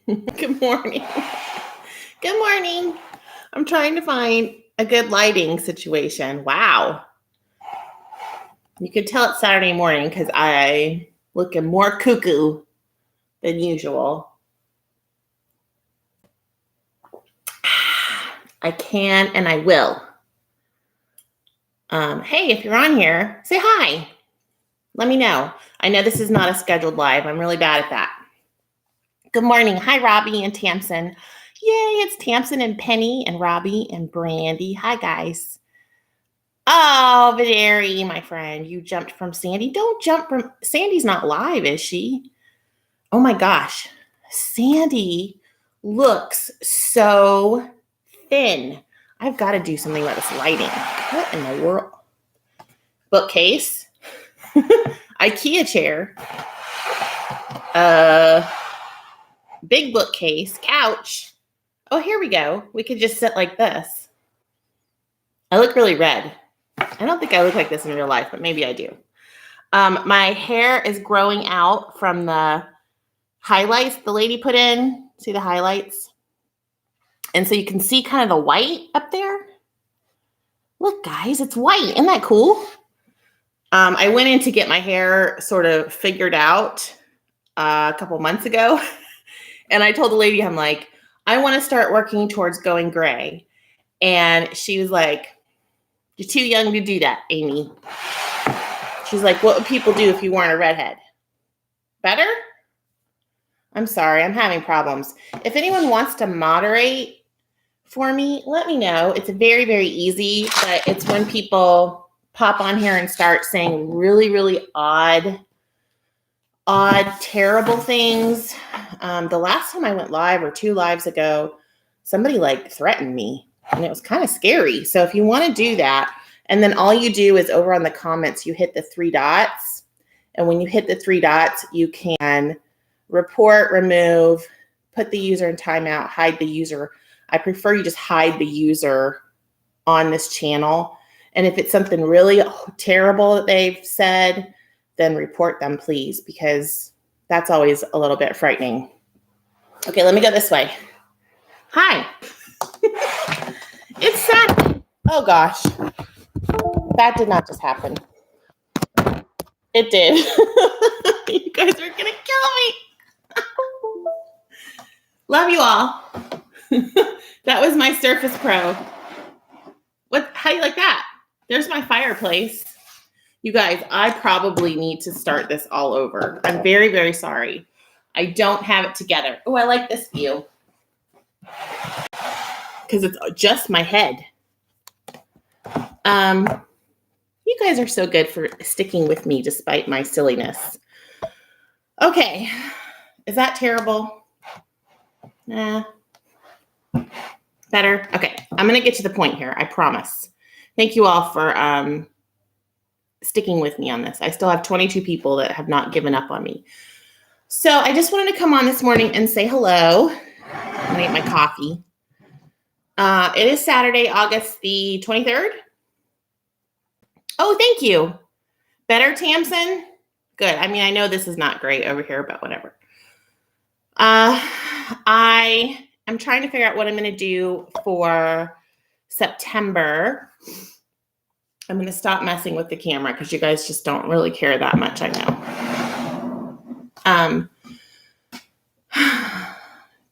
Good morning. Good morning. I'm trying to find a good lighting situation. Wow. You can tell it's Saturday morning because I looking more cuckoo than usual. I can and I will. Hey, if you're on here, say hi. Let me know. I know this is not a scheduled live. I'm really bad at that. Good morning. Hi, Robbie and Tamsin. Yay, it's Tamsin and Penny and Robbie and Brandy. Hi, guys. Oh, Videri, my friend, you jumped from Sandy. Don't jump from Sandy's not live, is she? Oh my gosh. Sandy looks so thin. I've got to do something about this lighting. What in the world? Bookcase. IKEA chair. Big bookcase. Couch. Oh, here we go. We could just sit like this. I look really red. I don't think I look like this in real life, but maybe I do. My hair is growing out from the highlights the lady put in. See the highlights? And so you can see kind of the white up there. Look, guys, it's white. Isn't that cool? I went in to get my hair sort of figured out a couple months ago. And I told the lady, I'm like, I want to start working towards going gray. And she was like, you're too young to do that, Amy. She's like, what would people do if you weren't a redhead? Better? I'm sorry, I'm having problems. If anyone wants to moderate for me, let me know. It's very, very easy, but it's when people pop on here and start saying really, really odd, terrible things. The last time I went live or 2 lives ago, somebody like threatened me and it was kind of scary. So if you want to do that, and then all you do is over on the comments, you hit the 3 dots. And when you hit the 3 dots, you can report, remove, put the user in timeout, hide the user. I prefer you just hide the user on this channel. And if it's something really terrible that they've said, then report them, please, because that's always a little bit frightening. Okay, let me go this way. Hi. It's Saturday. Oh, gosh. That did not just happen. It did. You guys are going to kill me. Love you all. That was my Surface Pro. How do you like that? There's my fireplace. You guys, I probably need to start this all over. I'm very, very sorry. I don't have it together. Oh, I like this view. Because it's just my head. You guys are so good for sticking with me despite my silliness. Okay. Is that terrible? Nah. Better? Okay. I'm going to get to the point here. I promise. Thank you all for sticking with me on this. I still have 22 people that have not given up on me. So I just wanted to come on this morning and say hello. I'm going to get my coffee. It is Saturday, August the 23rd. Oh, thank you. Better, Tamsin? Good. I mean, I know this is not great over here, but whatever. I am trying to figure out what I'm going to do for September. I'm going to stop messing with the camera because you guys just don't really care that much, I know.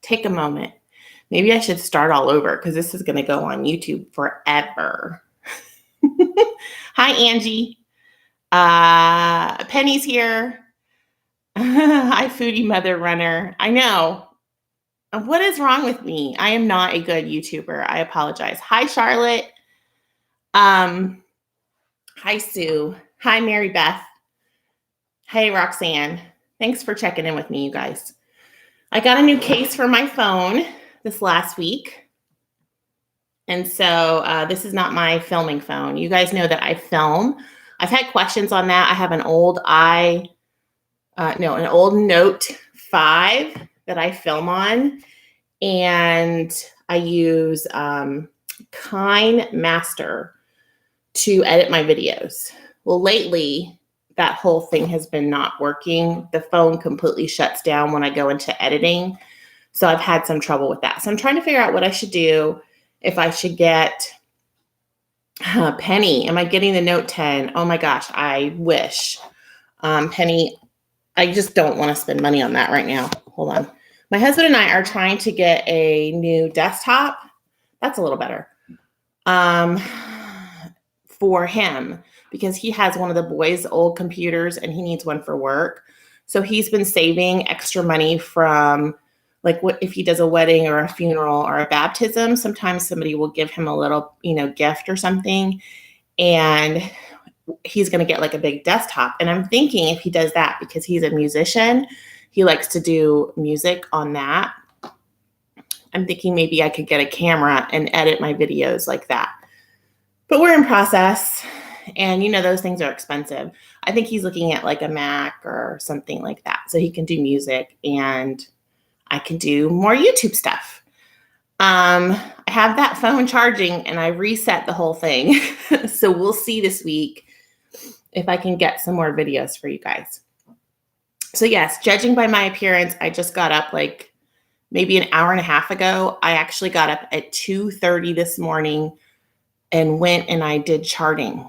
Take a moment. Maybe I should start all over because this is going to go on YouTube forever. Hi, Angie. Penny's here. Hi, Foodie Mother Runner. I know. What is wrong with me? I am not a good YouTuber. I apologize. Hi, Charlotte. Hi, Sue. Hi, Mary Beth. Hey, Roxanne. Thanks for checking in with me, you guys. I got a new case for my phone this last week. And so this is not my filming phone. You guys know that I film. I've had questions on that. I have an old an old Note 5 that I film on. And I use Kind Master to edit my videos. Well, lately, that whole thing has been not working. The phone completely shuts down when I go into editing. So I've had some trouble with that. So I'm trying to figure out what I should do. If I should get Penny. Am I getting the Note 10? Oh my gosh, I wish. Penny, I just don't want to spend money on that right now. Hold on. My husband and I are trying to get a new desktop. That's a little better. For him, because he has one of the boys' old computers and he needs one for work. So he's been saving extra money from, like, what if he does a wedding or a funeral or a baptism, sometimes somebody will give him a little, gift or something, and he's going to get like a big desktop. And I'm thinking if he does that, because he's a musician, he likes to do music on that. I'm thinking maybe I could get a camera and edit my videos like that. But we're in process, and those things are expensive. I think he's looking at like a Mac or something like that, so he can do music and I can do more YouTube stuff. I have that phone charging and I reset the whole thing. So we'll see this week if I can get some more videos for you guys. So yes, judging by my appearance, I just got up like maybe an hour and a half ago. I actually got up at 2:30 this morning and went and I did charting.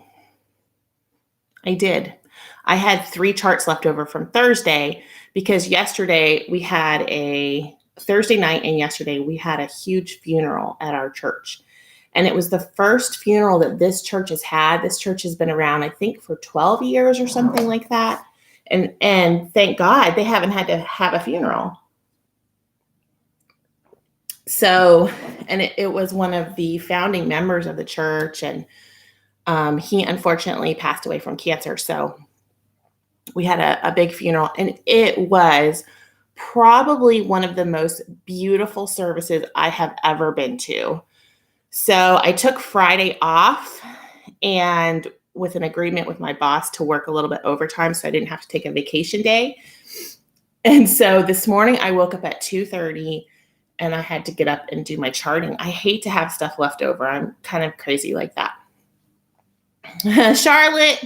I did. I had 3 charts left over from Thursday, because yesterday we had a Thursday night, and yesterday we had a huge funeral at our church. And it was the first funeral that this church has had. This church has been around, I think, for 12 years or something like that. And thank God they haven't had to have a funeral. So, and it was one of the founding members of the church, and he unfortunately passed away from cancer. So we had a big funeral, and it was probably one of the most beautiful services I have ever been to. So I took Friday off, and with an agreement with my boss to work a little bit overtime so I didn't have to take a vacation day. And so this morning I woke up at 2:30 and I had to get up and do my charting. I hate to have stuff left over. I'm kind of crazy like that. Charlotte,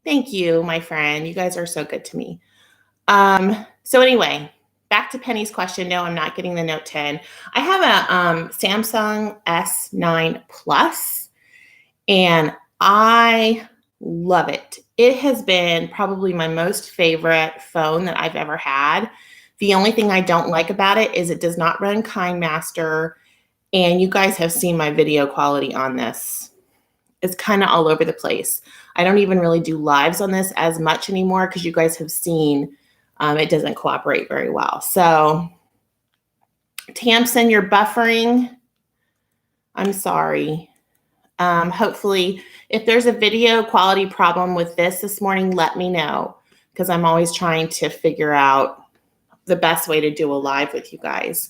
thank you, my friend. You guys are so good to me. So anyway, back to Penny's question. No, I'm not getting the Note 10. I have a Samsung S9 Plus, and I love it. It has been probably my most favorite phone that I've ever had. The only thing I don't like about it is it does not run KindMaster, and you guys have seen my video quality on this. It's kind of all over the place. I don't even really do lives on this as much anymore, because you guys have seen it doesn't cooperate very well. So, Tamsin, you're buffering. I'm sorry. Hopefully, if there's a video quality problem with this morning, let me know, because I'm always trying to figure out the best way to do a live with you guys.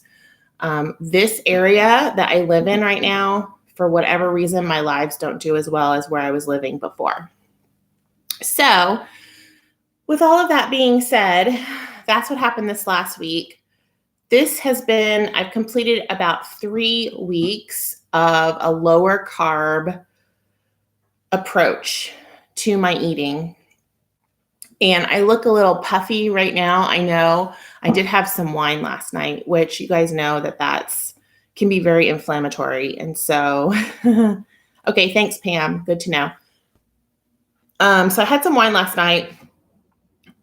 This area that I live in right now, for whatever reason, my lives don't do as well as where I was living before. So, with all of that being said, that's what happened this last week. I've completed about 3 weeks of a lower carb approach to my eating. And I look a little puffy right now. I know I did have some wine last night, which you guys know that's can be very inflammatory. And so, okay, thanks, Pam. Good to know. So I had some wine last night.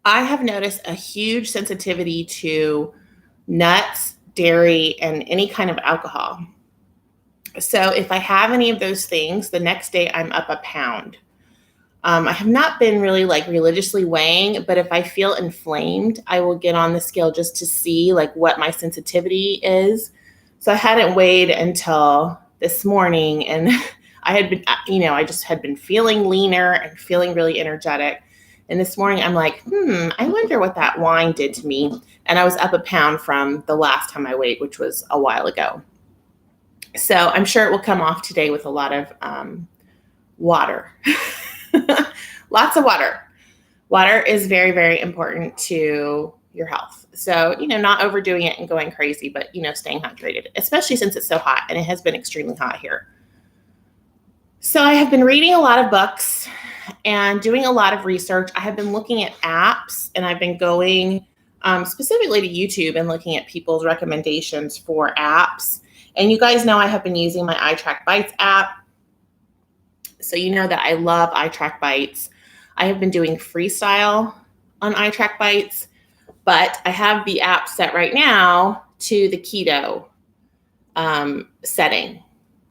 I have noticed a huge sensitivity to nuts, dairy, and any kind of alcohol. So if I have any of those things, the next day I'm up a pound. I have not been really like religiously weighing, but if I feel inflamed, I will get on the scale just to see like what my sensitivity is. So I hadn't weighed until this morning, and I had been, I just had been feeling leaner and feeling really energetic. And this morning I'm like, I wonder what that wine did to me. And I was up a pound from the last time I weighed, which was a while ago. So I'm sure it will come off today with a lot of water. Lots of water. Water is very, very important to your health. So, not overdoing it and going crazy, but, staying hydrated, especially since it's so hot, and it has been extremely hot here. So I have been reading a lot of books and doing a lot of research. I have been looking at apps, and I've been going specifically to YouTube and looking at people's recommendations for apps. And you guys know I have been using my iTrackbites app. So you know that I love iTrackbites. I have been doing Freestyle on iTrackbites, but I have the app set right now to the Keto setting,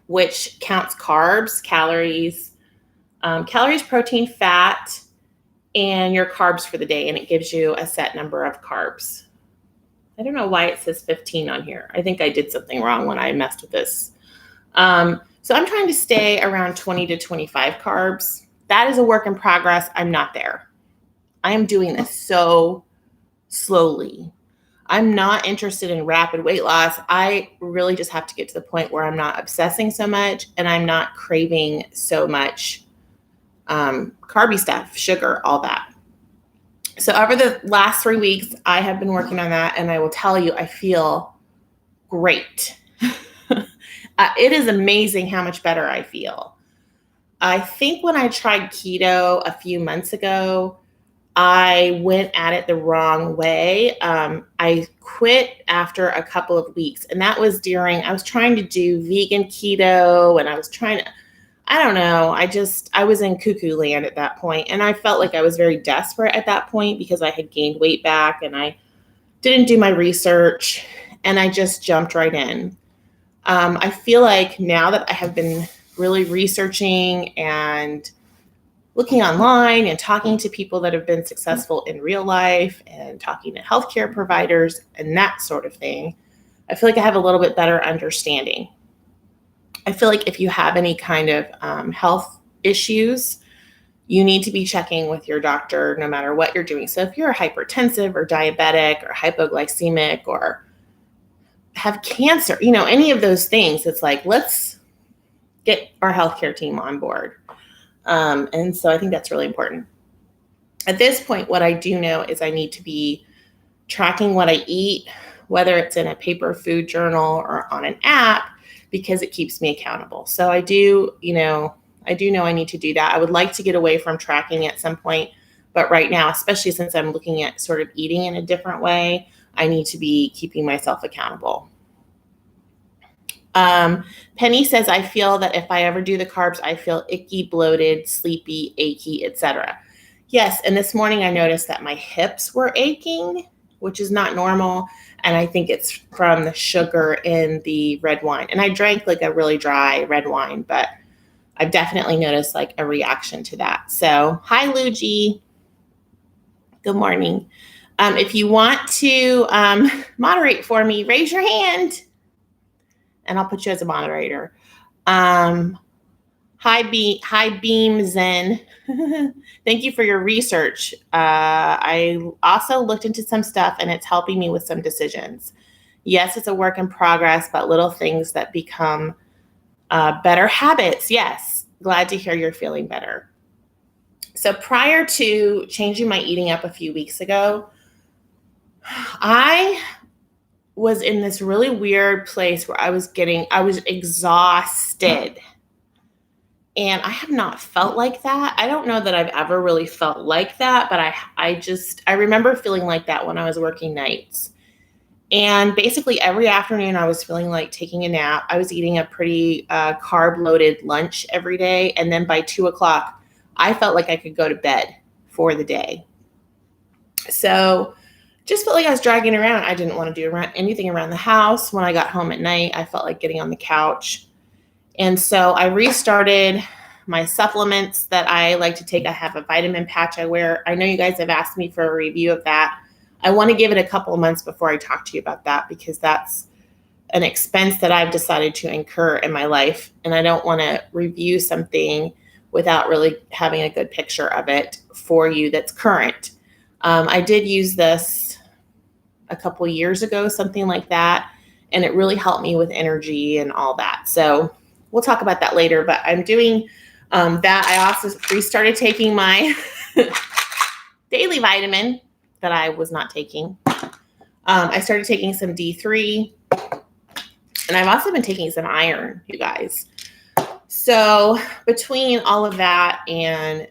which counts carbs, calories, protein, fat, and your carbs for the day. And it gives you a set number of carbs. I don't know why it says 15 on here. I think I did something wrong when I messed with this. So I'm trying to stay around 20 to 25 carbs. That is a work in progress. I'm not there. I am doing this so slowly. I'm not interested in rapid weight loss. I really just have to get to the point where I'm not obsessing so much and I'm not craving so much carby stuff, sugar, all that. So over the last 3 weeks, I have been working on that, and I will tell you, I feel great. It is amazing how much better I feel. I think when I tried keto a few months ago, I went at it the wrong way. I quit after a couple of weeks, and that was I was trying to do vegan keto, and I was trying to, I don't know. I was in cuckoo land at that point, and I felt like I was very desperate at that point because I had gained weight back and I didn't do my research, and I just jumped right in. I feel like now that I have been really researching and looking online and talking to people that have been successful in real life and talking to healthcare providers and that sort of thing, I feel like I have a little bit better understanding. I feel like if you have any kind of health issues, you need to be checking with your doctor no matter what you're doing. So if you're hypertensive or diabetic or hypoglycemic or have cancer, any of those things, it's like, let's get our healthcare team on board. And so I think that's really important. At this point, what I do know is I need to be tracking what I eat, whether it's in a paper food journal or on an app, because it keeps me accountable. So I do know I need to do that. I would like to get away from tracking at some point, but right now, especially since I'm looking at sort of eating in a different way, I need to be keeping myself accountable. Penny says, I feel that if I ever do the carbs, I feel icky, bloated, sleepy, achy, etc. Yes, and this morning I noticed that my hips were aching, which is not normal. And I think it's from the sugar in the red wine. And I drank like a really dry red wine, but I've definitely noticed like a reaction to that. So hi, Luigi. Good morning. If you want to moderate for me, raise your hand and I'll put you as a moderator. Hi, Beam Zen. Thank you for your research. I also looked into some stuff and it's helping me with some decisions. Yes, it's a work in progress, but little things that become better habits. Yes, glad to hear you're feeling better. So prior to changing my eating up a few weeks ago, I was in this really weird place where I was exhausted. And I have not felt like that. I don't know that I've ever really felt like that, but I remember feeling like that when I was working nights. And basically every afternoon I was feeling like taking a nap. I was eating a pretty carb-loaded lunch every day. And then by 2:00, I felt like I could go to bed for the day. So just felt like I was dragging around. I didn't want to do anything around the house. When I got home at night, I felt like getting on the couch. And so I restarted my supplements that I like to take. I have a vitamin patch I wear. I know you guys have asked me for a review of that. I want to give it a couple of months before I talk to you about that because that's an expense that I've decided to incur in my life. And I don't want to review something without really having a good picture of it for you that's current. I did use this a couple years ago, something like that. And it really helped me with energy and all that. So we'll talk about that later, but I'm doing that. I also restarted taking my daily vitamin that I was not taking. I started taking some D3, and I've also been taking some iron, you guys. So between all of that and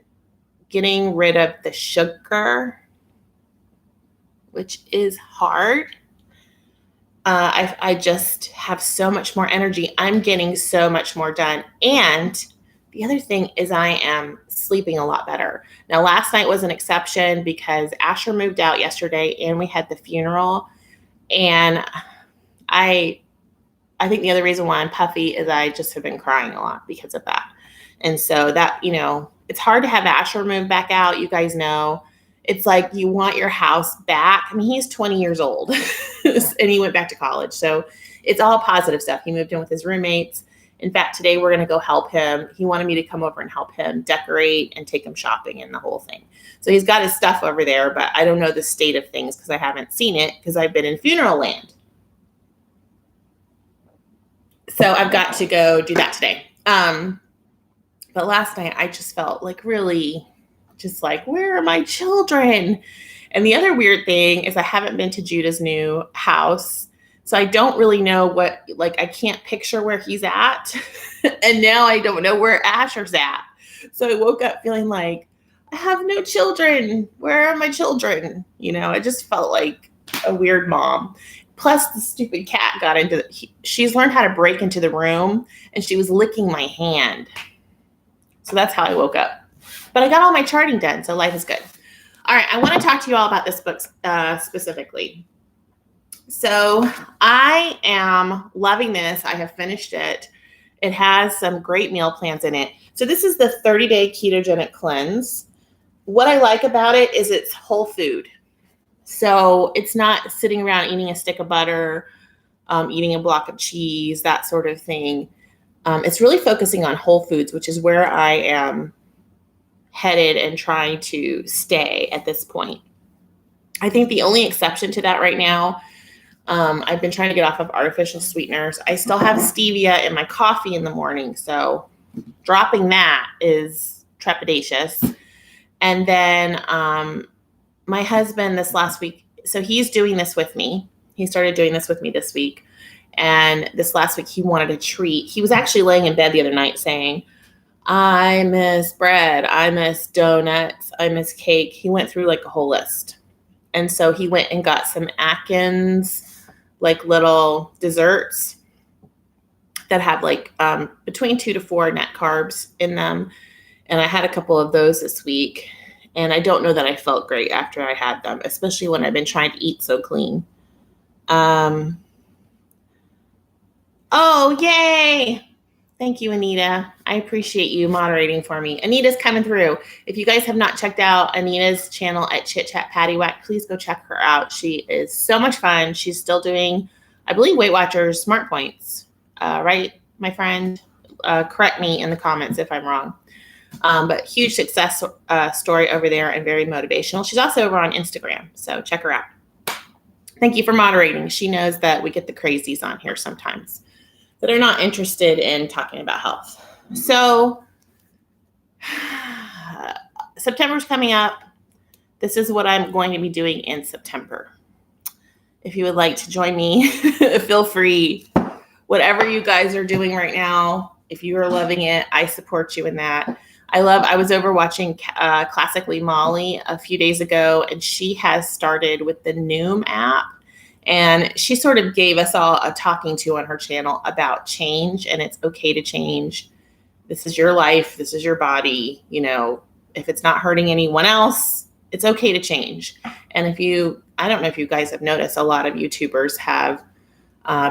getting rid of the sugar, which is hard. I just have so much more energy. I'm getting so much more done. And the other thing is I am sleeping a lot better. Now, last night was an exception because Asher moved out yesterday and we had the funeral. And I think the other reason why I'm puffy is I just have been crying a lot because of that. And so that, it's hard to have Asher move back out. You guys know, it's like you want your house back. I mean, he's 20 years old and he went back to college. So it's all positive stuff. He moved in with his roommates. In fact, today we're going to go help him. He wanted me to come over and help him decorate and take him shopping and the whole thing. So he's got his stuff over there, but I don't know the state of things because I haven't seen it because I've been in funeral land. So I've got to go do that today. But last night I just felt like really just like, where are my children? And the other weird thing is I haven't been to Judah's new house. So I don't really know I can't picture where he's at. And now I don't know where Asher's at. So I woke up feeling like, I have no children. Where are my children? I just felt like a weird mom. Plus the stupid cat got into she's learned how to break into the room and she was licking my hand. So that's how I woke up. But I got all my charting done, so life is good. All right, I want to talk to you all about this book specifically. So I am loving this. I have finished it. It has some great meal plans in it. So this is the 30-day ketogenic cleanse. What I like about it is it's whole food. So it's not sitting around eating a stick of butter, eating a block of cheese, that sort of thing. It's really focusing on whole foods, which is where I am headed and trying to stay at this point. I think the only exception to that right now, I've been trying to get off of artificial sweeteners. I still have stevia in my coffee in the morning, so dropping that is trepidatious. And then my husband this last week, so he's doing this with me. He started doing this with me this week. And this last week, he wanted a treat. He was actually laying in bed the other night saying, I miss bread. I miss donuts. I miss cake. He went through like a whole list. And so he went and got some Atkins, like little desserts that have like between 2 to 4 net carbs in them. And I had a couple of those this week. And I don't know that I felt great after I had them, especially when I've been trying to eat so clean. Oh, yay. Thank you, Anita. I appreciate you moderating for me. Anita's coming through. If you guys have not checked out Anita's channel at Chit Chat Patty Whack, please go check her out. She is so much fun. She's still doing, I believe, Weight Watchers Smart Points. Right, my friend? Correct me in the comments if I'm wrong. But huge success story over there and very motivational. She's also over on Instagram, so check her out. Thank you for moderating. She knows that we get the crazies on here sometimes that are not interested in talking about health. So September's coming up. This is what I'm going to be doing in September. If you would like to join me, feel free. Whatever you guys are doing right now, if you are loving it, I support you in that. I was over watching Classically Molly a few days ago, and she has started with the Noom app. And she sort of gave us all a talking to on her channel about change, and it's okay to change. This is your life. This is your body. If it's not hurting anyone else, it's okay to change. And I don't know if you guys have noticed, a lot of YouTubers have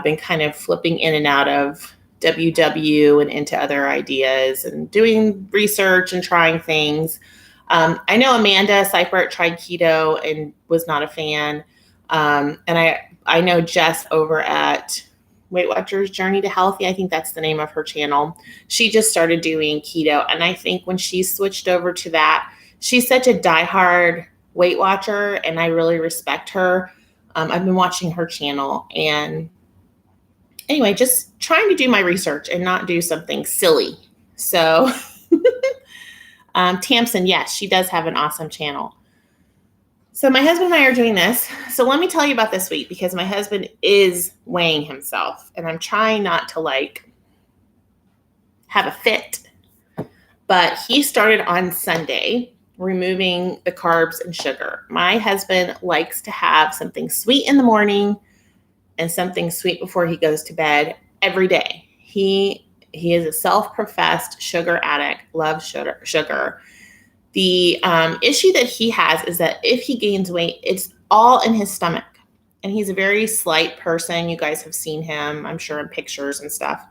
been kind of flipping in and out of WW and into other ideas and doing research and trying things. I know Amanda Seifert tried keto and was not a fan. And I know Jess over at Weight Watchers Journey to Healthy, I think that's the name of her channel. She just started doing keto. And I think when she switched over to that, she's such a diehard Weight Watcher, and I really respect her. I've been watching her channel, and anyway, just trying to do my research and not do something silly. So Tamsin, yes, she does have an awesome channel. So my husband and I are doing this. So let me tell you about this week, because my husband is weighing himself, and I'm trying not to have a fit. But he started on Sunday, removing the carbs and sugar. My husband likes to have something sweet in the morning and something sweet before he goes to bed every day. He is a self-professed sugar addict, loves sugar. The issue that he has is that if he gains weight, it's all in his stomach. And he's a very slight person. You guys have seen him, I'm sure, in pictures and stuff.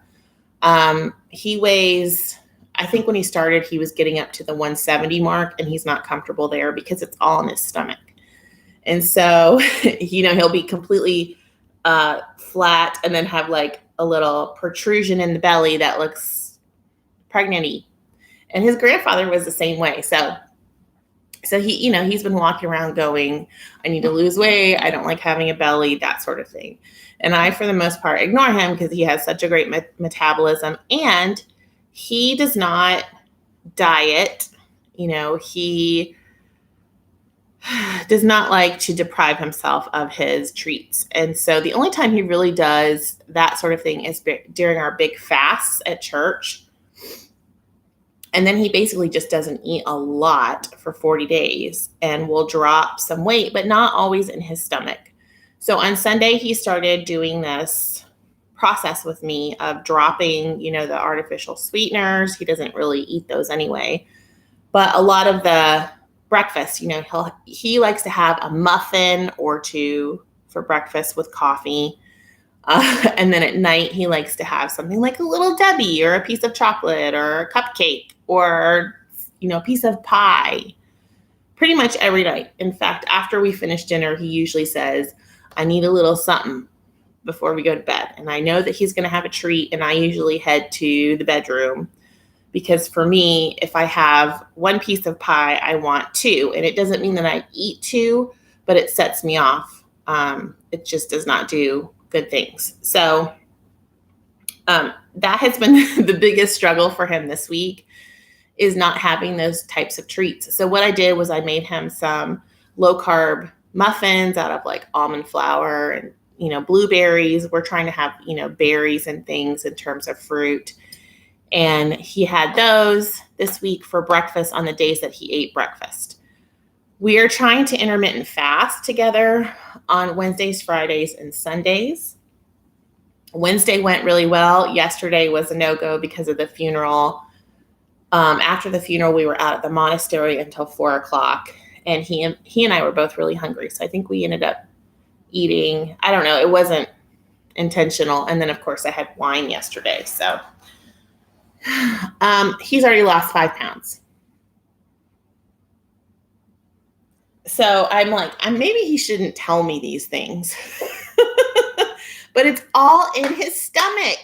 He weighs, I think when he started, he was getting up to the 170 mark, and he's not comfortable there because it's all in his stomach. And so, he'll be completely flat and then have like a little protrusion in the belly that looks pregnant-y. And his grandfather was the same way. So he, he's been walking around going, I need to lose weight. I don't like having a belly, that sort of thing. And I, for the most part, ignore him because he has such a great metabolism, and he does not diet. He does not like to deprive himself of his treats. And so the only time he really does that sort of thing is during our big fasts at church. And then he basically just doesn't eat a lot for 40 days and will drop some weight, but not always in his stomach. So on Sunday, he started doing this process with me of dropping, the artificial sweeteners. He doesn't really eat those anyway. But a lot of the breakfast, he likes to have a muffin or two for breakfast with coffee. And then at night, he likes to have something like a little Debbie or a piece of chocolate or a cupcake or, a piece of pie pretty much every night. In fact, after we finish dinner, he usually says, I need a little something before we go to bed. And I know that he's going to have a treat, and I usually head to the bedroom because for me, if I have one piece of pie, I want two. And it doesn't mean that I eat two, but it sets me off. It just does not do good things. So that has been the biggest struggle for him this week, is not having those types of treats. So what I did was I made him some low carb muffins out of like almond flour and, blueberries. We're trying to have, berries and things in terms of fruit. And he had those this week for breakfast on the days that he ate breakfast. We are trying to intermittent fast together on Wednesdays, Fridays, and Sundays. Wednesday went really well. Yesterday was a no-go because of the funeral. After the funeral, we were out at the monastery until 4:00, and he and I were both really hungry. So I think we ended up eating, I don't know, it wasn't intentional. And then, of course, I had wine yesterday. So he's already lost 5 pounds. So I'm like, maybe he shouldn't tell me these things. But it's all in his stomach.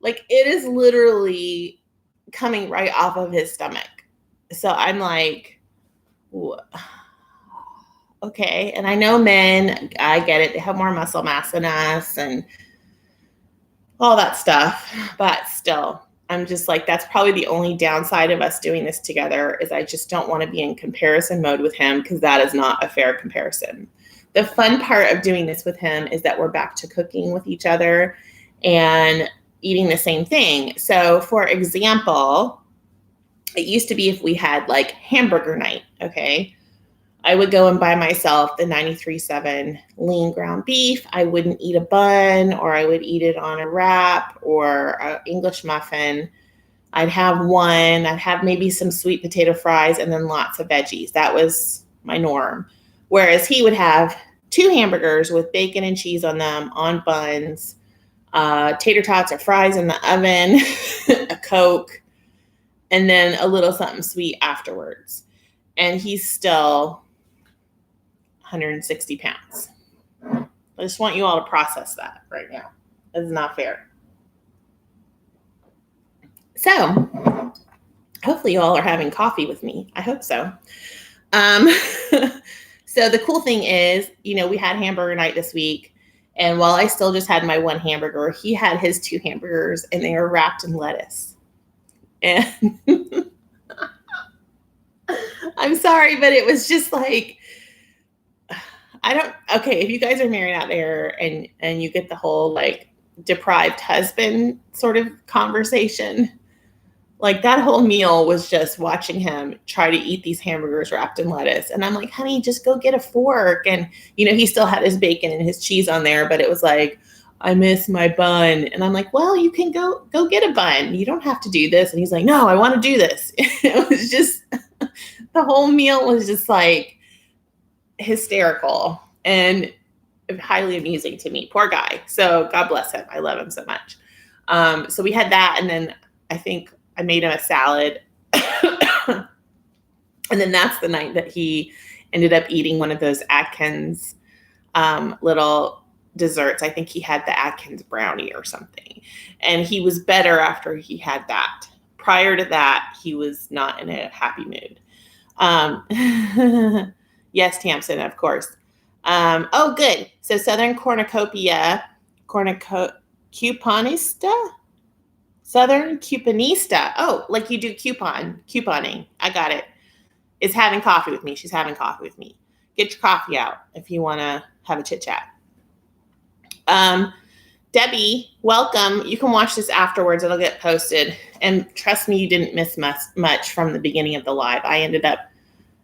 Like, it is literally coming right off of his stomach. So I'm like, okay. And I know men, I get it. They have more muscle mass than us and all that stuff. But still, I'm just like, that's probably the only downside of us doing this together, is I just don't want to be in comparison mode with him, because that is not a fair comparison. The fun part of doing this with him is that we're back to cooking with each other and eating the same thing. So for example, it used to be if we had like hamburger night, okay, I would go and buy myself the 93.7 lean ground beef. I wouldn't eat a bun, or I would eat it on a wrap or an English muffin. I'd have one. I'd have maybe some sweet potato fries and then lots of veggies. That was my norm. Whereas he would have 2 hamburgers with bacon and cheese on them, on buns, tater tots or fries in the oven, a Coke, and then a little something sweet afterwards. And he's still 160 pounds. I just want you all to process that right now. It's not fair. So hopefully you all are having coffee with me. I hope so. So the cool thing is, we had hamburger night this week. And while I still just had my 1 hamburger, he had his 2 hamburgers, and they were wrapped in lettuce. And I'm sorry, but it was just like, okay, if you guys are married out there and you get the whole like deprived husband sort of conversation, Like that whole meal was just watching him try to eat these hamburgers wrapped in lettuce. And I'm like, honey, just go get a fork. And, he still had his bacon and his cheese on there, but it was like, I miss my bun. And I'm like, well, you can go get a bun. You don't have to do this. And he's like, no, I want to do this. It was just, the whole meal was just like hysterical and highly amusing to me. Poor guy. So God bless him. I love him so much. So we had that. And then I think I made him a salad. And then that's the night that he ended up eating one of those Atkins little desserts. I think he had the Atkins brownie or something. And he was better after he had that. Prior to that, he was not in a happy mood. Yes, Tamsin, of course. Oh, good. So Southern Cornucopia, Couponista? Southern Couponista. Oh, like you do couponing. I got it. Is having coffee with me. She's having coffee with me. Get your coffee out if you want to have a chit chat. Debbie, welcome. You can watch this afterwards. It'll get posted. And trust me, you didn't miss much from the beginning of the live. I ended up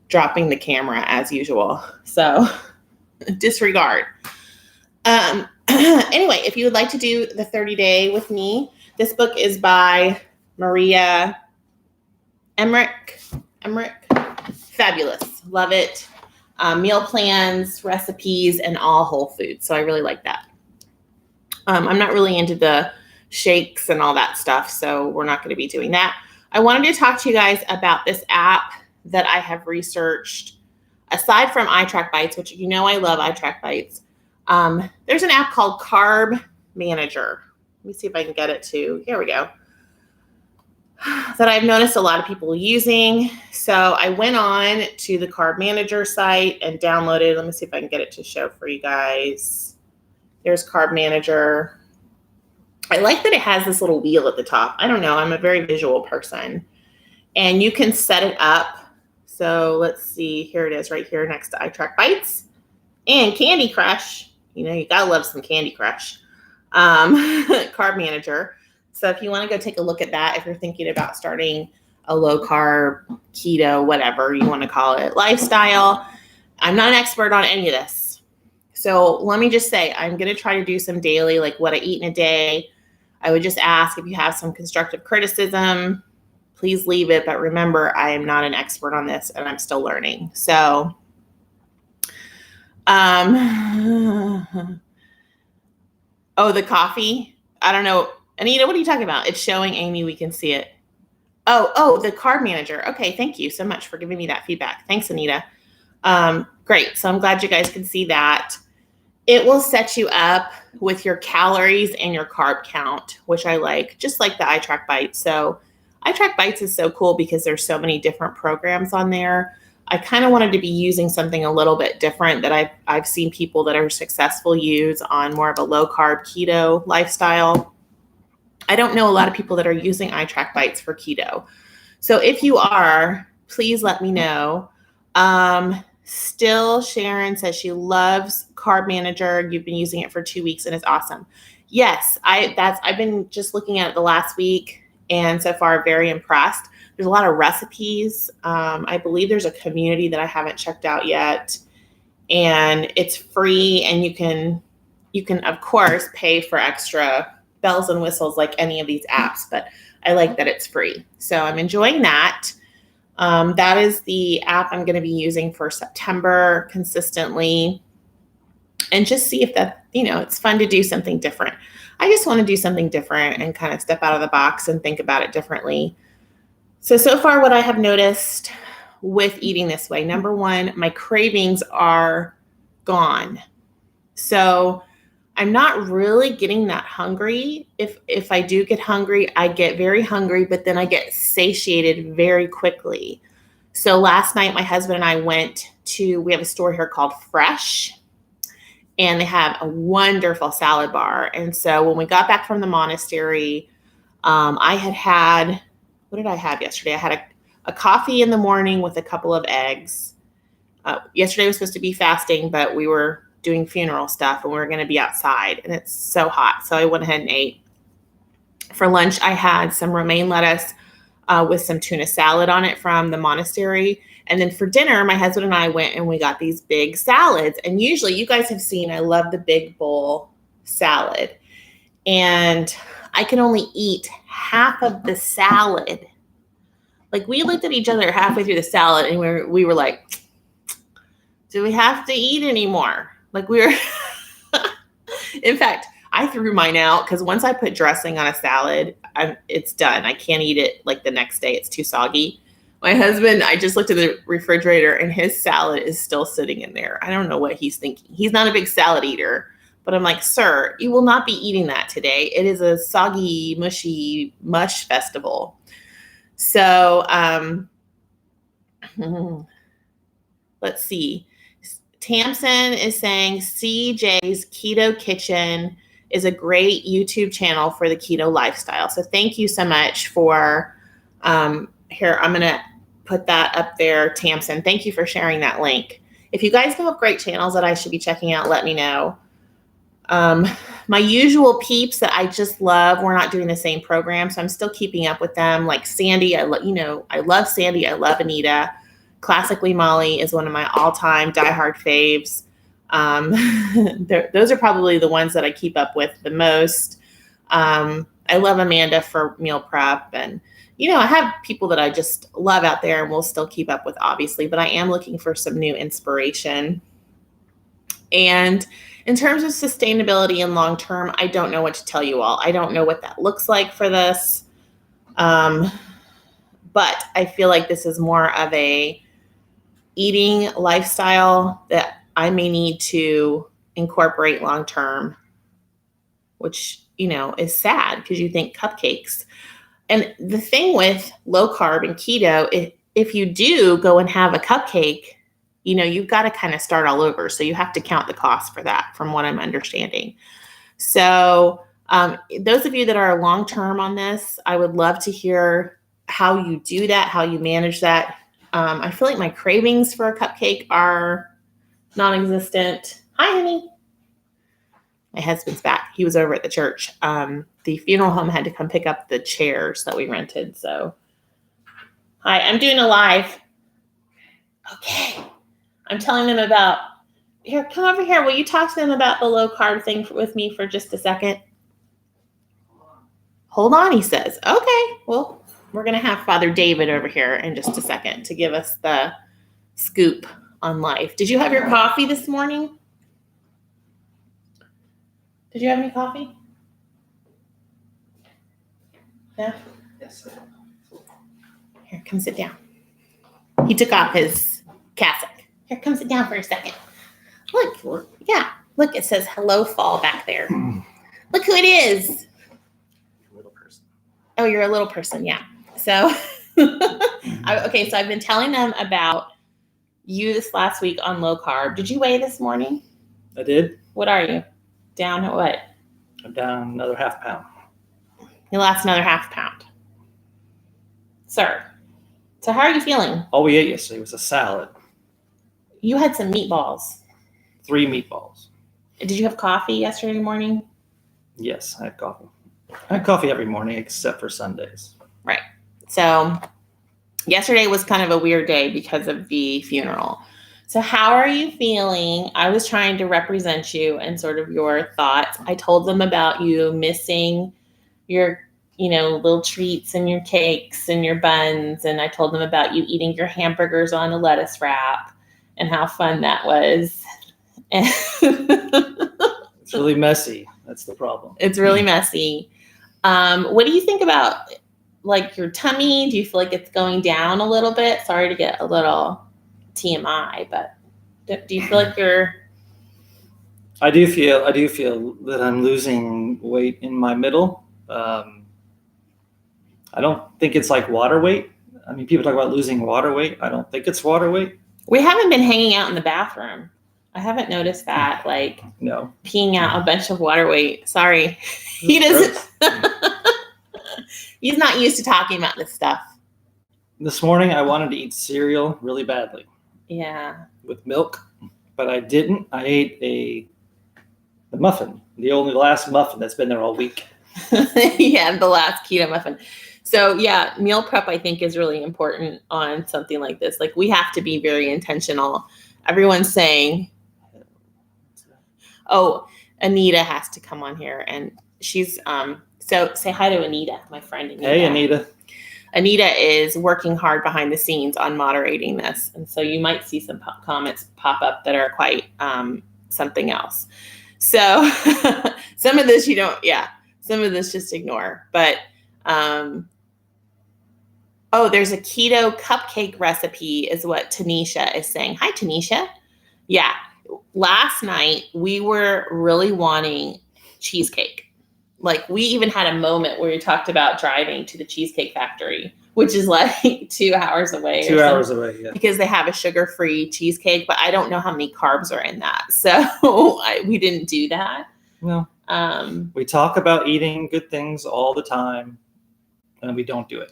dropping the camera as usual. So disregard. Anyway, if you would like to do the 30-day with me, this book is by Maria Emmerich. Fabulous. Love it. Meal plans, recipes, and all whole foods. So I really like that. I'm not really into the shakes and all that stuff, so we're not going to be doing that. I wanted to talk to you guys about this app that I have researched. Aside from iTrackbites, which I love iTrackbites, there's an app called Carb Manager. Let me see if I can get it to, here we go, that I've noticed a lot of people using. So I went on to the Carb Manager site and downloaded. Let me see if I can get it to show for you guys. There's Carb Manager. I like that it has this little wheel at the top. I don't know. I'm a very visual person. And you can set it up. So let's see. Here it is right here next to iTrackbites and Candy Crush. You got to love some Candy Crush. Carb Manager. So if you want to go take a look at that, if you're thinking about starting a low carb, keto, whatever you want to call it, lifestyle, I'm not an expert on any of this. So let me just say, I'm going to try to do some daily, like what I eat in a day. I would just ask if you have some constructive criticism, please leave it. But remember, I am not an expert on this and I'm still learning. So, oh, the coffee. I don't know. Anita, what are you talking about? It's showing Amy. We can see it. Oh, the Carb Manager. Okay. Thank you so much for giving me that feedback. Thanks, Anita. Great. So I'm glad you guys can see that. It will set you up with your calories and your carb count, which I like, just like the iTrackbites. So iTrackbites is so cool because there's so many different programs on there. I kind of wanted to be using something a little bit different that I've seen people that are successful use on more of a low carb keto lifestyle. I don't know a lot of people that are using iTrackbites for keto. So if you are, please let me know. Still, Sharon says she loves Carb Manager. You've been using it for 2 weeks and it's awesome. Yes, I've been just looking at it the last week and so far very impressed. There's a lot of recipes. I believe there's a community that I haven't checked out yet, and it's free. And you can of course pay for extra bells and whistles like any of these apps, but I like that it's free. So I'm enjoying that. That is the app I'm going to be using for September consistently, and just see if that, it's fun to do something different. I just want to do something different and kind of step out of the box and think about it differently. So far what I have noticed with eating this way, number one, my cravings are gone. So I'm not really getting that hungry. If I do get hungry, I get very hungry, but then I get satiated very quickly. So last night, my husband and I we have a store here called Fresh, and they have a wonderful salad bar. And so when we got back from the monastery, I had, what did I have yesterday? I had a coffee in the morning with a couple of eggs. Yesterday was supposed to be fasting, but we were doing funeral stuff and we were going to be outside and it's so hot. So I went ahead and ate. For lunch, I had some romaine lettuce, with some tuna salad on it from the monastery. And then for dinner, my husband and I went and we got these big salads. And usually you guys have seen, I love the big bowl salad. And I can only eat half of the salad. Like we looked at each other halfway through the salad and we were like, do we have to eat anymore? Like we were, in fact, I threw mine out because once I put dressing on a salad, it's done. I can't eat it like the next day. It's too soggy. My husband, I just looked at the refrigerator and his salad is still sitting in there. I don't know what he's thinking. He's not a big salad eater, but I'm like, sir, you will not be eating that today. It is a soggy, mushy mush festival. So let's see. Tamsin is saying CJ's Keto Kitchen is a great YouTube channel for the keto lifestyle. So thank you so much for, here, I'm going to put that up there, Tamsin. Thank you for sharing that link. If you guys know of great channels that I should be checking out, let me know. My usual peeps that I just love, we're not doing the same program, so I'm still keeping up with them. Like Sandy, I love Sandy. I love Anita. Classically Molly is one of my all-time diehard faves. Those are probably the ones that I keep up with the most. I love Amanda for meal prep, and I have people that I just love out there and will still keep up with, obviously, but I am looking for some new inspiration. And in terms of sustainability and long-term, I don't know what to tell you all. I don't know what that looks like for this. But I feel like this is more of a eating lifestyle that I may need to incorporate long-term, which, is sad because you think cupcakes. And the thing with low carb and keto, if you do go and have a cupcake, you've got to kind of start all over. So you have to count the cost for that, from what I'm understanding. So those of you that are long-term on this, I would love to hear how you do that, how you manage that. I feel like my cravings for a cupcake are non-existent. Hi, honey. My husband's back. He was over at the church. The funeral home had to come pick up the chairs that we rented. So, hi, I'm doing a live. Okay. I'm telling them about, here, come over here. Will you talk to them about the low carb thing with me for just a second? Hold on, he says. Okay. Well, we're going to have Father David over here in just a second to give us the scoop on life. Did you have your coffee this morning? Did you have any coffee? No? Yes. Here, come sit down. He took off his cassock. Here, come sit down for a second. Look, yeah. Look, it says hello fall back there. Look who it is. Little person. Oh, you're a little person, yeah. So, okay, so I've been telling them about you this last week on low carb. Did you weigh this morning? I did. What are you? Down at what? I'm down another half pound. You lost another half pound. Sir, so how are you feeling? All we ate yesterday was a salad. You had some meatballs. 3 meatballs. Did you have coffee yesterday morning? Yes, I had coffee. I had coffee every morning except for Sundays. Right. So yesterday was kind of a weird day because of the funeral. So how are you feeling? I was trying to represent you and sort of your thoughts. I told them about you missing your, little treats and your cakes and your buns. And I told them about you eating your hamburgers on a lettuce wrap and how fun that was. It's really messy. That's the problem. It's really messy. What do you think about like your tummy? Do you feel like it's going down a little bit? Sorry to get a little TMI, but do you feel like you're... I do feel that I'm losing weight in my middle. I don't think it's like water weight. I mean, people talk about losing water weight. I don't think it's water weight. We haven't been hanging out in the bathroom. I haven't noticed that, like, no, peeing out a bunch of water weight. Sorry. He doesn't. He's not used to talking about this stuff. This morning, I wanted to eat cereal really badly. Yeah. With milk, but I didn't. I ate the muffin, the last muffin that's been there all week. Yeah, the last keto muffin. So yeah, meal prep I think is really important on something like this. Like we have to be very intentional. Everyone's saying, oh, Anita has to come on here, and she's so say hi to Anita, my friend Anita. Hey, Anita. Anita is working hard behind the scenes on moderating this, and so you might see some comments pop up that are quite something else. So some of this you don't, some of this just ignore. But oh, there's a keto cupcake recipe, is what Tanisha is saying. Hi, Tanisha. Yeah. Last night, we were really wanting cheesecake. Like, we even had a moment where we talked about driving to the Cheesecake Factory, which is like 2 hours away. 2 hours away, yeah. Because they have a sugar-free cheesecake, but I don't know how many carbs are in that. So we didn't do that. No. We talk about eating good things all the time, and we don't do it.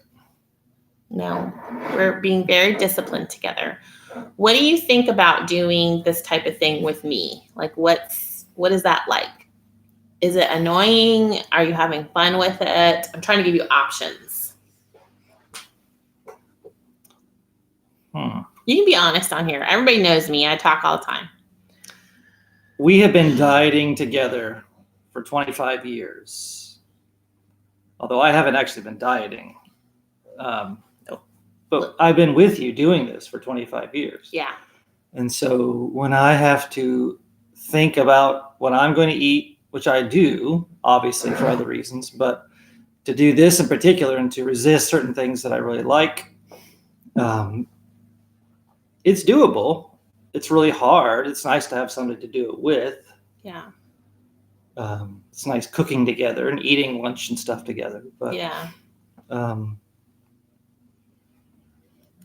No, we're being very disciplined together. What do you think about doing this type of thing with me? Like, what is that like? Is it annoying? Are you having fun with it? I'm trying to give you options. You can be honest on here. Everybody knows me. I talk all the time. We have been dieting together for 25 years. Although I haven't actually been dieting. But I've been with you doing this for 25 years. Yeah. And so when I have to think about what I'm going to eat, which I do, obviously for other reasons, but to do this in particular and to resist certain things that I really like, it's doable. It's really hard. It's nice to have somebody to do it with. Yeah. It's nice cooking together and eating lunch and stuff together. But yeah.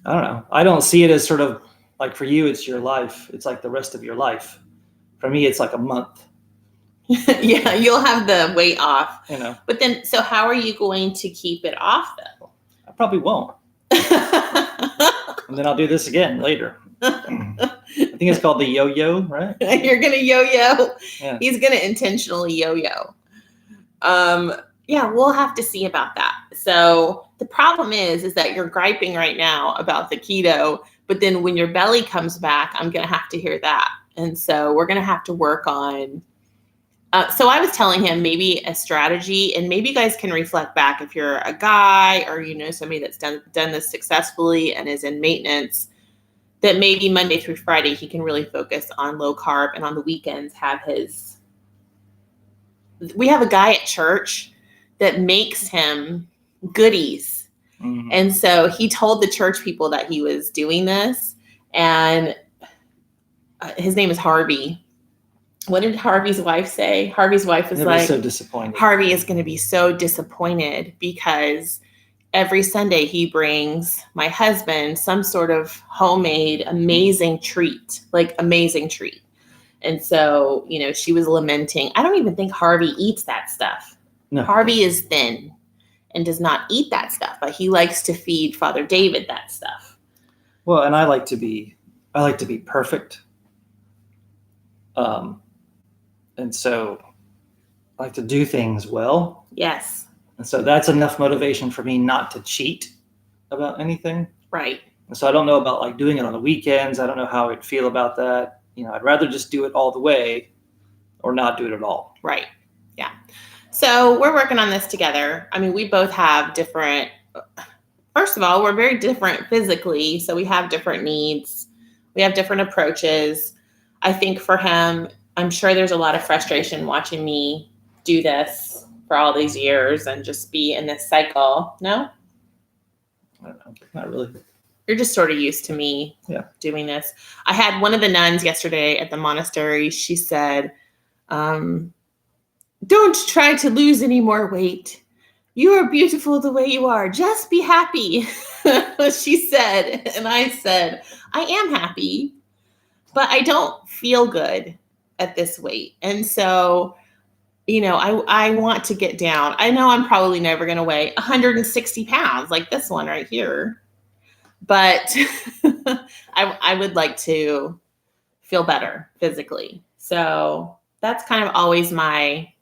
I don't know. I don't see it as sort of like for you, it's your life. It's like the rest of your life. For me, it's like a month. Yeah, you'll have the weight off. You know. But then, so how are you going to keep it off though? I probably won't. And then I'll do this again later. I think it's called the yo-yo, right? You're going to yo-yo. Yeah. He's going to intentionally yo-yo. Yeah, we'll have to see about that. So the problem is that you're griping right now about the keto, but then when your belly comes back, I'm going to have to hear that. And so we're going to have to work on. So I was telling him maybe a strategy, and maybe you guys can reflect back if you're a guy or, you know, somebody that's done this successfully and is in maintenance, that maybe Monday through Friday, he can really focus on low carb, and on the weekends we have a guy at church that makes him goodies. Mm-hmm. And so he told the church people that he was doing this, and his name is Harvey. What did Harvey's wife say? Harvey's wife was like, so disappointed. Harvey is going to be so disappointed because every Sunday he brings my husband some sort of homemade, amazing treat. And so, you know, she was lamenting. I don't even think Harvey eats that stuff. No. Harvey is thin and does not eat that stuff, but he likes to feed Father David that stuff. Well, and I like to be perfect. And so I like to do things well. Yes. And so that's enough motivation for me not to cheat about anything. Right. And so I don't know about like doing it on the weekends. I don't know how I'd feel about that. You know, I'd rather just do it all the way or not do it at all. Right. Yeah. So we're working on this together. I mean, we both have different, first of all, we're very different physically. So we have different needs. We have different approaches. I think for him, I'm sure there's a lot of frustration watching me do this for all these years and just be in this cycle. No? I don't know. Not really. You're just sort of used to me doing this. I had one of the nuns yesterday at the monastery. She said, don't try to lose any more weight. You are beautiful the way you are. Just be happy. She said, and I said, I am happy, but I don't feel good at this weight. And so, you know, I want to get down. I know I'm probably never going to weigh 160 pounds like this one right here, but I would like to feel better physically. So that's kind of always my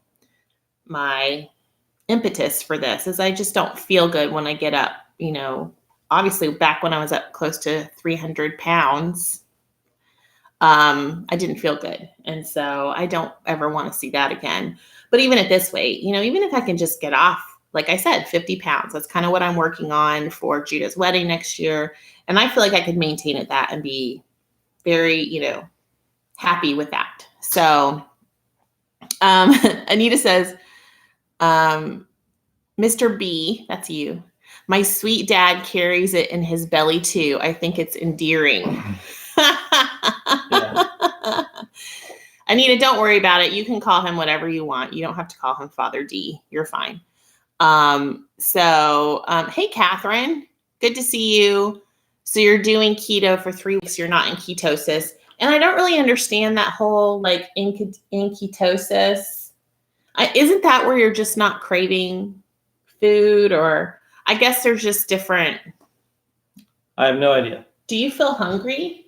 impetus for this is I just don't feel good when I get up, obviously back when I was up close to 300 pounds, I didn't feel good. And so I don't ever want to see that again. But even at this weight, even if I can just get off, like I said, 50 pounds, that's kind of what I'm working on for Judah's wedding next year. And I feel like I could maintain at that and be very, happy with that. So Anita says, Mr. B, that's you. My sweet dad carries it in his belly too. I think it's endearing. Yeah. Anita, don't worry about it. You can call him whatever you want. You don't have to call him Father D. You're fine. Hey, Catherine, good to see you. So you're doing keto for 3 weeks. You're not in ketosis. And I don't really understand that whole like in ketosis. Isn't that where you're just not craving food, or I guess there's just different. I have no idea. Do you feel hungry?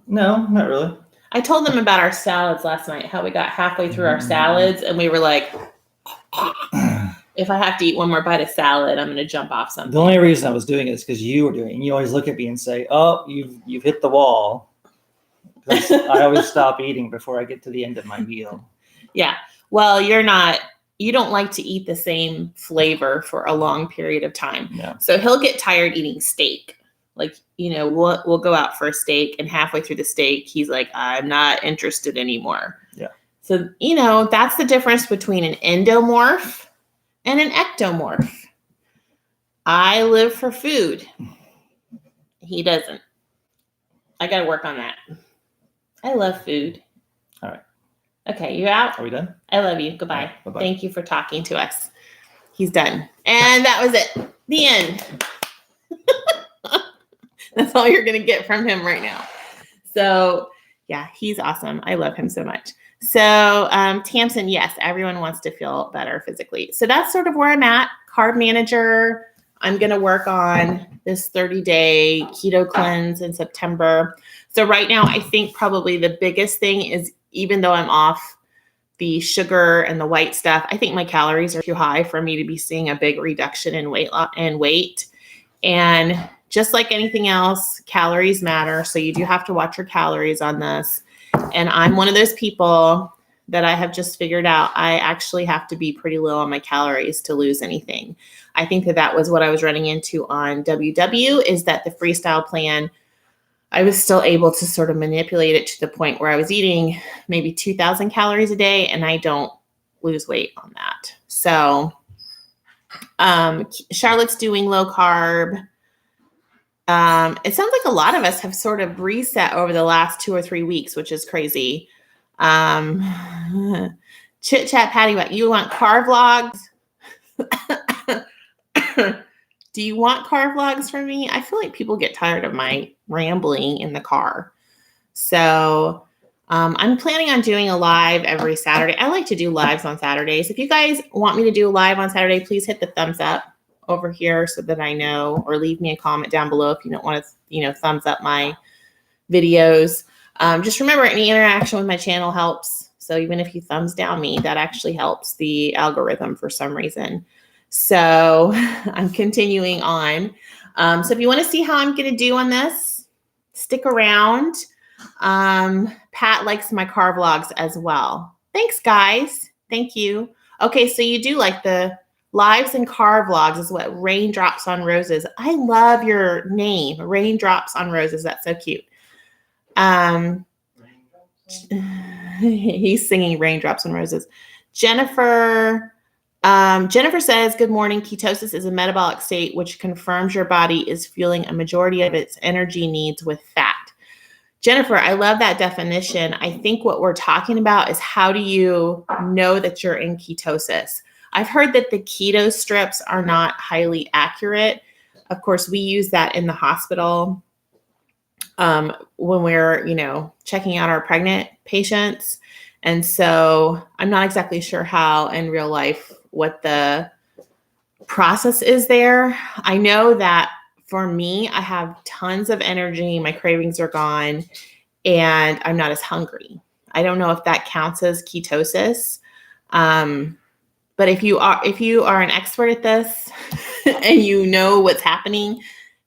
No, not really. I told them about our salads last night, how we got halfway through our salads and we were like, if I have to eat one more bite of salad, I'm going to jump off something. The only reason I was doing it is because you were doing it. And you always look at me and say, oh, you've hit the wall. I always stop eating before I get to the end of my meal. Yeah. Well, you don't like to eat the same flavor for a long period of time. No. So he'll get tired eating steak. Like, we'll go out for a steak and halfway through the steak, he's like, I'm not interested anymore. Yeah. So, that's the difference between an endomorph and an ectomorph. I live for food. He doesn't. I got to work on that. I love food. All right. Okay, you out? Are we done? I love you. Goodbye. Right, bye-bye. Thank you for talking to us. He's done. And that was it. The end. That's all you're going to get from him right now. So, yeah, he's awesome. I love him so much. So, Tamsin, yes, everyone wants to feel better physically. So that's sort of where I'm at. Carb manager. I'm going to work on this 30-day keto cleanse in September. So right now, I think probably the biggest thing is, even though I'm off the sugar and the white stuff, I think my calories are too high for me to be seeing a big reduction in weight. And just like anything else, calories matter. So you do have to watch your calories on this. And I'm one of those people that I have just figured out I actually have to be pretty low on my calories to lose anything. I think that was what I was running into on WW, is that the Freestyle plan, I was still able to sort of manipulate it to the point where I was eating maybe 2,000 calories a day, and I don't lose weight on that. So Charlotte's doing low carb. It sounds like a lot of us have sort of reset over the last 2 or 3 weeks, which is crazy. Chit chat, Patty, what you want car vlogs? Do you want car vlogs from me? I feel like people get tired of my rambling in the car. So I'm planning on doing a live every Saturday. I like to do lives on Saturdays. If you guys want me to do a live on Saturday, please hit the thumbs up over here so that I know, or leave me a comment down below if you don't want to, thumbs up my videos. Just remember, any interaction with my channel helps. So even if you thumbs down me, that actually helps the algorithm for some reason. So I'm continuing on. So if you want to see how I'm going to do on this, stick around. Pat likes my car vlogs as well. Thanks, guys. Thank you. Okay, so you do like the lives and car vlogs is what Raindrops on Roses. I love your name, Raindrops on Roses. That's so cute. He's singing Raindrops on Roses. Jennifer says, good morning. Ketosis is a metabolic state which confirms your body is fueling a majority of its energy needs with fat. Jennifer, I love that definition. I think what we're talking about is, how do you know that you're in ketosis? I've heard that the keto strips are not highly accurate. Of course, we use that in the hospital when we're, checking out our pregnant patients. And so I'm not exactly sure how in real life what the process is there. I know that for me, I have tons of energy. My cravings are gone and I'm not as hungry. I don't know if that counts as ketosis. But if you are an expert at this and you know what's happening,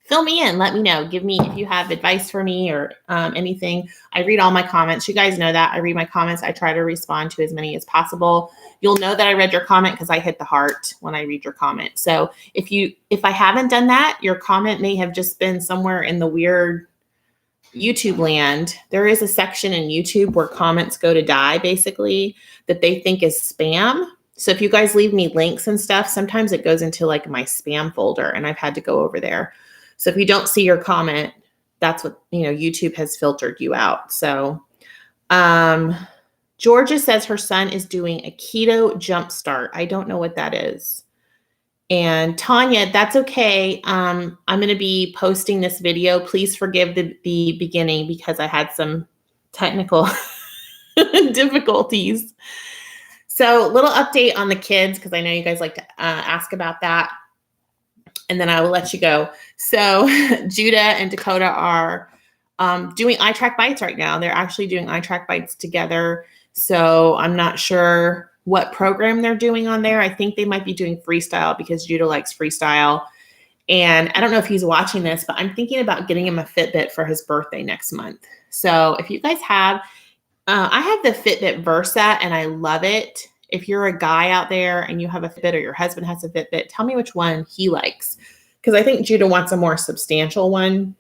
fill me in. Let me know. Give me, if you have advice for me or anything. I read all my comments. You guys know that. I read my comments. I try to respond to as many as possible. You'll know that I read your comment because I hit the heart when I read your comment. So if I haven't done that, your comment may have just been somewhere in the weird YouTube land. There is a section in YouTube where comments go to die, basically, that they think is spam. So if you guys leave me links and stuff, sometimes it goes into like my spam folder and I've had to go over there. So if you don't see your comment, that's what, YouTube has filtered you out. So, Georgia says her son is doing a keto jumpstart. I don't know what that is. And Tanya, that's okay. I'm going to be posting this video. Please forgive the beginning because I had some technical difficulties. So little update on the kids, because I know you guys like to ask about that. And then I will let you go. So Judah and Dakota are doing iTrackbites right now. They're actually doing iTrackbites together. So I'm not sure what program they're doing on there. I think they might be doing Freestyle because Judah likes Freestyle. And I don't know if he's watching this, but I'm thinking about getting him a Fitbit for his birthday next month. So if you guys have, I have the Fitbit Versa and I love it. If you're a guy out there and you have a Fitbit or your husband has a Fitbit, tell me which one he likes. Because I think Judah wants a more substantial one.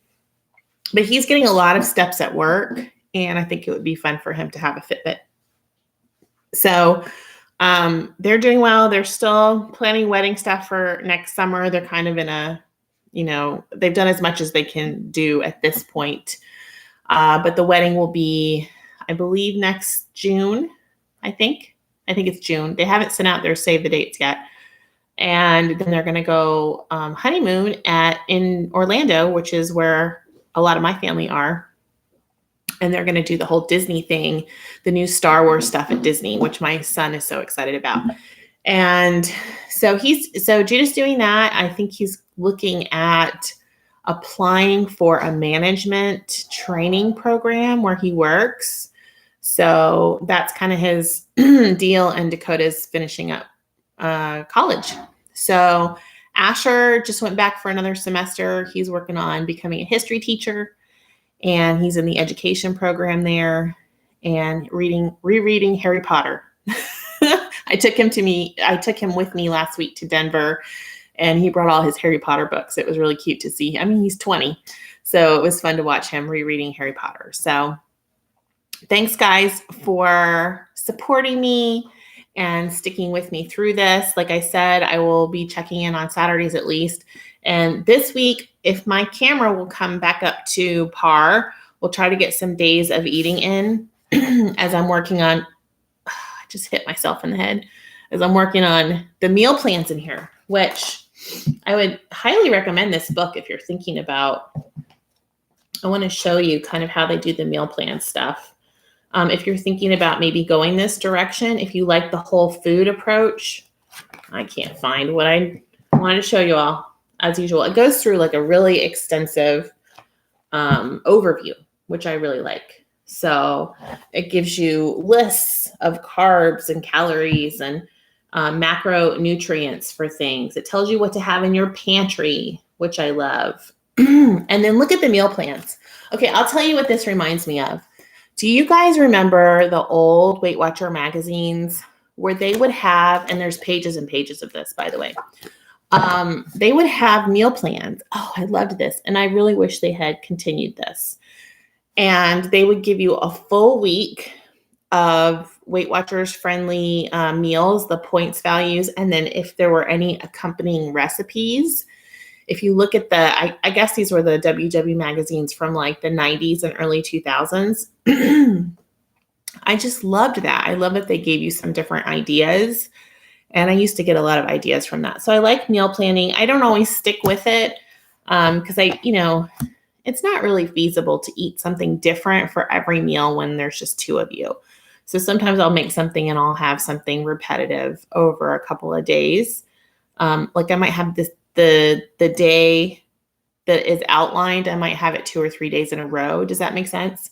But he's getting a lot of steps at work. And I think it would be fun for him to have a Fitbit. So they're doing well. They're still planning wedding stuff for next summer. They're kind of in a, they've done as much as they can do at this point. But the wedding will be, I believe, next June, I think it's June. They haven't sent out their save the dates yet. And then they're going to go honeymoon in Orlando, which is where a lot of my family are. And they're going to do the whole Disney thing, the new Star Wars stuff at Disney, which my son is so excited about. And so Judah's doing that. I think he's looking at applying for a management training program where he works. So that's kind of his deal. And Dakota's finishing up college. So Asher just went back for another semester. He's working on becoming a history teacher. And he's in the education program there and rereading Harry Potter. I took him with me last week to Denver and he brought all his Harry Potter books. It was really cute to see. I mean, he's 20. So it was fun to watch him rereading Harry Potter. So thanks guys for supporting me and sticking with me through this. Like I said, I will be checking in on Saturdays at least. And this week, if my camera will come back up to par, we'll try to get some days of eating in as I'm working on, I just hit myself in the head, as I'm working on the meal plans in here, which I would highly recommend this book if you're thinking about, I want to show you kind of how they do the meal plan stuff. If you're thinking about maybe going this direction, if you like the whole food approach, I can't find what I wanted to show you all. As usual, it goes through like a really extensive overview, which I really like. So it gives you lists of carbs and calories and macronutrients for things. It tells you what to have in your pantry, which I love. And then look at the meal plans. Okay, I'll tell you what this reminds me of. Do you guys remember the old Weight Watcher magazines where they would have, and there's pages and pages of this, by the way, they would have meal plans. Oh, I loved this. And I really wish they had continued this. And they would give you a full week of Weight Watchers friendly meals, the points values, and then if there were any accompanying recipes. If you look at I guess these were the WW magazines from like the 90s and early 2000s. I just loved that. I love that they gave you some different ideas. And I used to get a lot of ideas from that. So I like meal planning. I don't always stick with it because it's not really feasible to eat something different for every meal when there's just two of you. So sometimes I'll make something and I'll have something repetitive over a couple of days. Like I might have the day that is outlined. I might have it 2 or 3 days in a row. Does that make sense?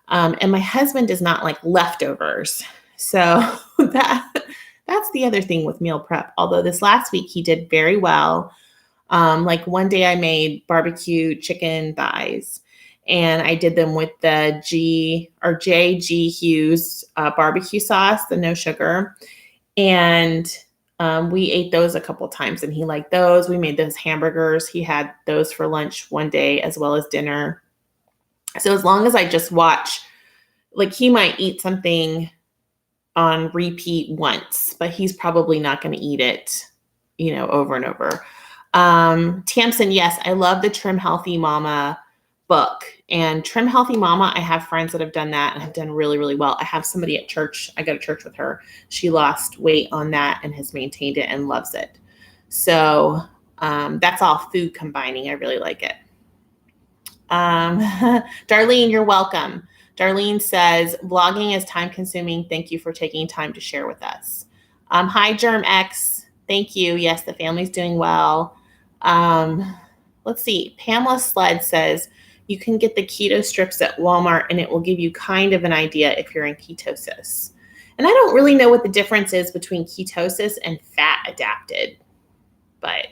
And my husband does not like leftovers. So that That's the other thing with meal prep. Although this last week he did very well. Like one day I made barbecue chicken thighs, and I did them with the J.G. Hughes barbecue sauce, the no sugar. And we ate those a couple times, and he liked those. We made those hamburgers. He had those for lunch one day as well as dinner. So as long as I just watch, like he might eat something on repeat once, but he's probably not going to eat it, over and over. Tamsin, yes, I love the Trim Healthy Mama book. And Trim Healthy Mama, I have friends that have done that and have done really, really well. I have somebody at church. I go to church with her. She lost weight on that and has maintained it and loves it. So that's all food combining. I really like it. Darlene, you're welcome. Darlene says, vlogging is time consuming. Thank you for taking time to share with us. Hi, GermX. Thank you. Yes, the family's doing well. Let's see. Pamela Sled says, you can get the keto strips at Walmart and it will give you kind of an idea if you're in ketosis. And I don't really know what the difference is between ketosis and fat adapted, but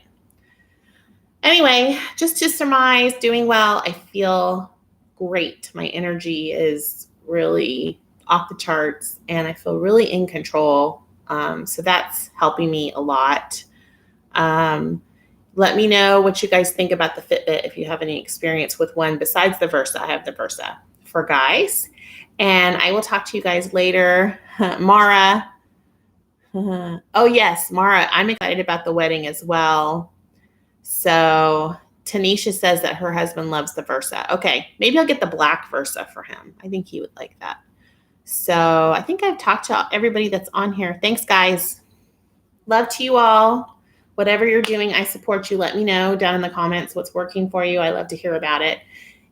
anyway, just to surmise, doing well. I feel great. My energy is really off the charts and I feel really in control. So that's helping me a lot. Let me know what you guys think about the Fitbit if you have any experience with one besides the Versa. I have the Versa for guys. And I will talk to you guys later. Mara. Oh, yes, Mara, I'm excited about the wedding as well. So Tanisha says that her husband loves the Versa. Okay, maybe I'll get the black Versa for him. I think he would like that. So I think I've talked to everybody that's on here. Thanks, guys. Love to you all. Whatever you're doing, I support you. Let me know down in the comments what's working for you. I love to hear about it.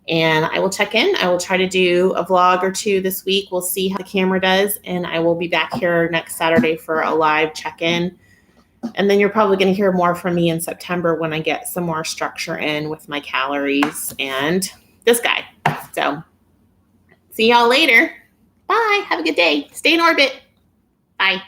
And I will check in. I will try to do a vlog or two this week. We'll see how the camera does. And I will be back here next Saturday for a live check-in. And then you're probably going to hear more from me in September when I get some more structure in with my calories and this guy. So see y'all later. Bye. Have a good day. Stay in orbit. Bye.